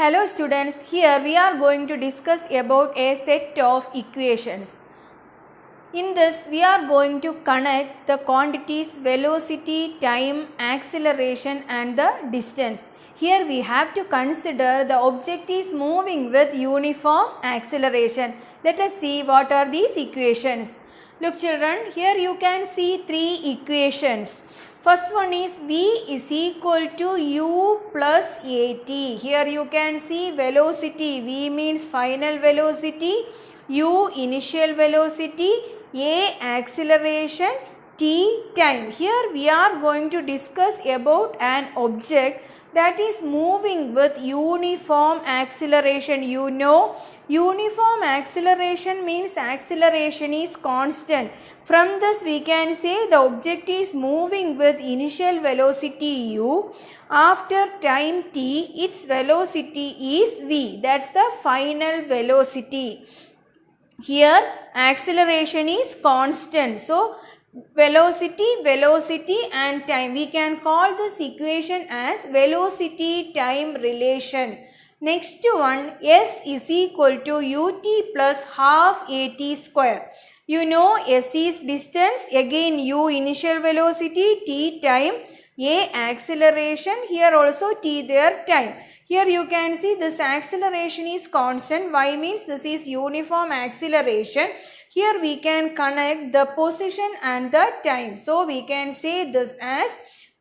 Hello students, here we are going to discuss about a set of equations. In this, we are going to connect the quantities velocity, time, acceleration and the distance. Here we have to consider the object is moving with uniform acceleration. Let us see what are these equations. Look children, here you can see three equations. First one is V is equal to U plus AT. Here you can see velocity. V means final velocity, U initial velocity, A acceleration, T time. Here we are going to discuss about an object that is moving with uniform acceleration. You know, uniform acceleration means acceleration is constant. From this we can say the object is moving with initial velocity u. After time t, its velocity is v. That's the final velocity. Here acceleration is constant. So velocity and time. We can call this equation as velocity time relation. Next one, S is equal to ut plus half at square. You know S is distance, again u initial velocity, t time, a acceleration, here also t their time. Here you can see this acceleration is constant. Y means this is uniform acceleration. Here we can connect the position and the time. So we can say this as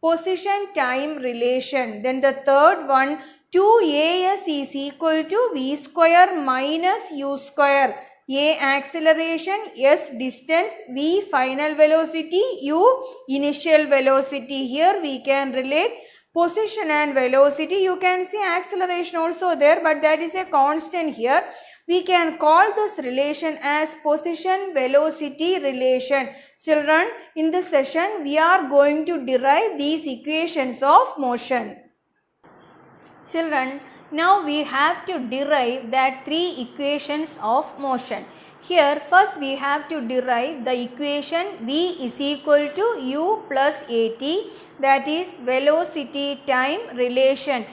position time relation. Then the third one, 2as is equal to v square minus u square. A acceleration, S distance, V final velocity, U initial velocity. Here we can relate position and velocity. You can see acceleration also there, but that is a constant here. We can call this relation as position velocity relation. Children, in this session we are going to derive these equations of motion. Children, now we have to derive that three equations of motion. Here first we have to derive the equation V is equal to U plus AT, that is velocity time relation.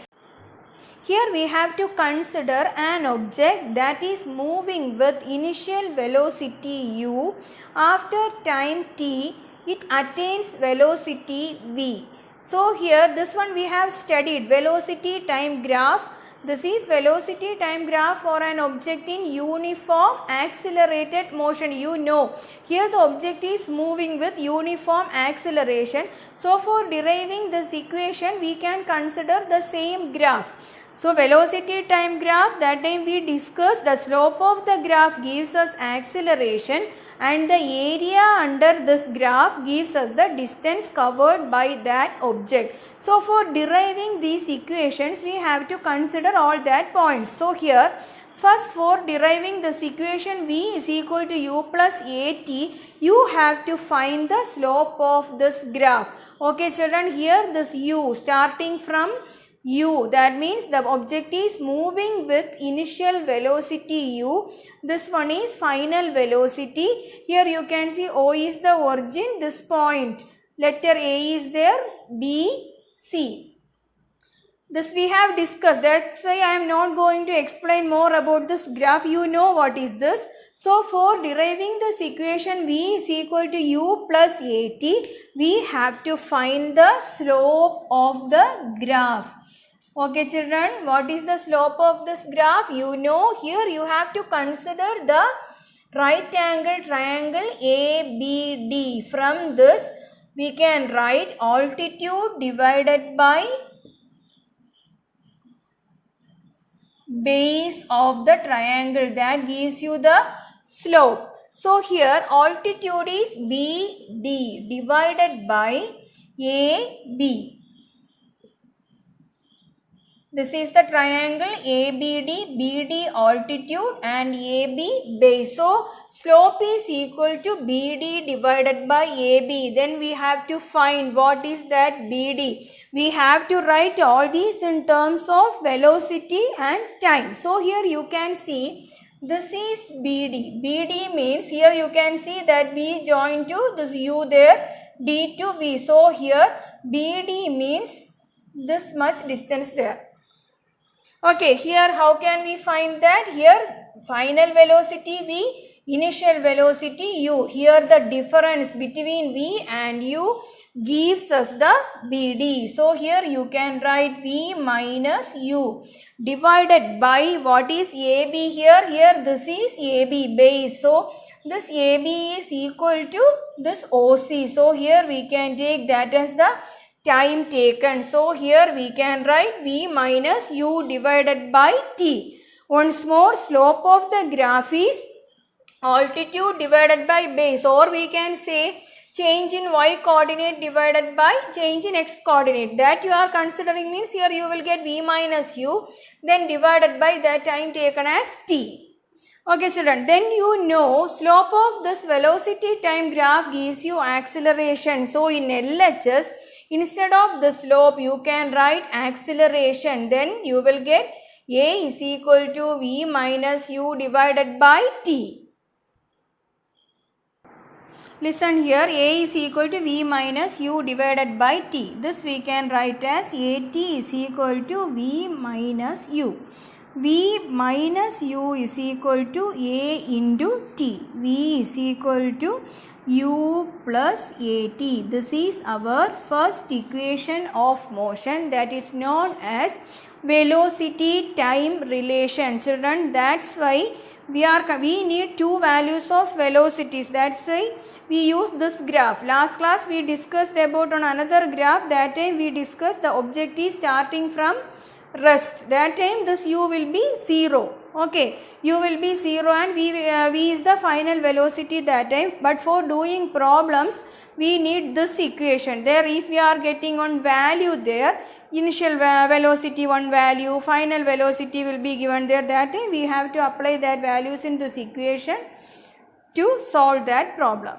Here we have to consider an object that is moving with initial velocity u. After time t, it attains velocity v. So here this one we have studied velocity time graph. This is velocity time graph for an object in uniform accelerated motion. You know, here the object is moving with uniform acceleration. So for deriving this equation, we can consider the same graph. So velocity time graph, that time we discussed the slope of the graph gives us acceleration and the area under this graph gives us the distance covered by that object. So for deriving these equations, we have to consider all that points. So here first for deriving this equation V is equal to U plus AT, you have to find the slope of this graph. Okay children, here this U starting from u, that means the object is moving with initial velocity u. This one is final velocity. Here you can see O is the origin, this point. Letter A is there, B, C. This we have discussed. That's why I am not going to explain more about this graph. You know what is this. So for deriving this equation V is equal to U plus AT, we have to find the slope of the graph. Okay children, what is the slope of this graph? You know, here you have to consider the right angle triangle ABD. From this we can write altitude divided by base of the triangle, that gives you the slope. So here altitude is BD divided by AB. This is the triangle ABD, BD altitude and AB base. So slope is equal to BD divided by AB. Then we have to find what is that BD. We have to write all these in terms of velocity and time. So here you can see this is BD. BD means here you can see that B joined to this U there, D to V. So here BD means this much distance there. Okay, here how can we find that? Here final velocity v, initial velocity u. Here the difference between v and u gives us the BD. So here you can write v minus u divided by what is AB here? Here this is AB base. So this AB is equal to this OC. So here we can take that as the time taken. So here we can write v minus u divided by t. Once more, slope of the graph is altitude divided by base, or we can say change in y coordinate divided by change in x coordinate. That you are considering means here you will get v minus u, then divided by the time taken as t. Okay children, then you know slope of this velocity time graph gives you acceleration. So in LHS, instead of the slope you can write acceleration. Then you will get A is equal to v minus u divided by t. Listen here, A is equal to v minus u divided by t. This we can write as AT is equal to v minus u. V minus u is equal to A into t. V is equal to u plus AT. This is our first equation of motion, that is known as velocity time relation. Children, that's why we need two values of velocities. That's why we use this graph. Last class we discussed about on another graph. That time we discussed the objective starting from rest. That time this u will be 0. Okay, u will be 0 and v is the final velocity that time. But for doing problems we need this equation. There if we are getting one value there, initial velocity one value, final velocity will be given there. That time we have to apply that values in this equation to solve that problem.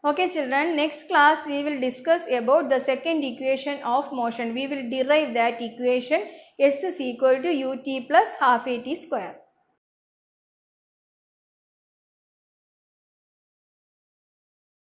Okay children, next class we will discuss about the second equation of motion. We will derive that equation. S is equal to ut plus half at square.